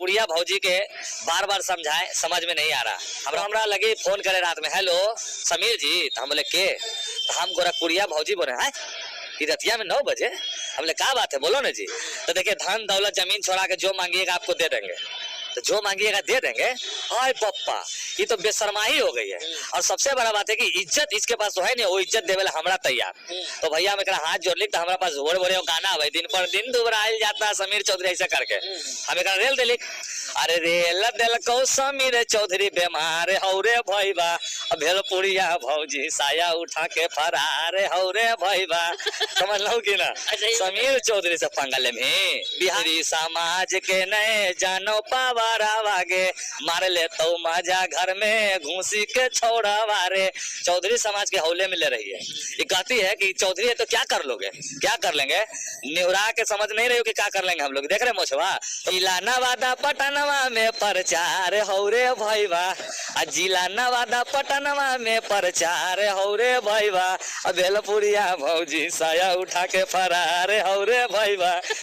गोरखपुरिया भौजी के बार बार समझाए, समझ में नहीं आ रहा। हमरा लगे फोन करे रात में, हेलो समीर जी, तो हम बोले के, तो हम गोरखपुरिया भौजी बोले हैं कि रतिया में 9 बजे। हम बोले क्या बात है, बोलो ना जी। तो देखिए, धन दौलत जमीन छोड़ा के जो मांगिएगा आपको दे देंगे, तो जो मांगिएगा दे देंगे। हाय पप्पा, ये तो बेशर्माही हो गई है। और सबसे बड़ा बात है कि इज्जत इसके पास तो है नहीं, वो इज्जत देवे हमरा तैयार। तो भैया हम हाथ जोड़ ली, तो हमारे पास भोर भोरे गाना है, दिन पर दिन दुबराइल जाता समीर चौधरी ऐसा करके हम एक रेल दिली। अरे रेल दिल को समीर चौधरी बीमार हो रे भैया, भेलपुरिया भौजी साया उठा के फरार हो रे भैया। समझ लो कि ना, समीर चौधरी से पंगल में बिहारी समाज के नए जानो पावारा वागे, मार ले तो मजा घर में घूसी के छोड़ा वारे। चौधरी समाज के हौले में ले रही है। ये कहती है कि चौधरी है तो क्या कर लोगे, क्या कर लेंगे, निहुरा के समझ नहीं रहे हो कि क्या कर लेंगे हम लोग। देख रहे मोछवा, जिला नवादा पटनवा में प्रचार हो रे भैया, जिला नवादा पटनवा में प्रचार हो रे भैया, भेलपुरिया भौजी साया उठा के फरार हो रे भैया।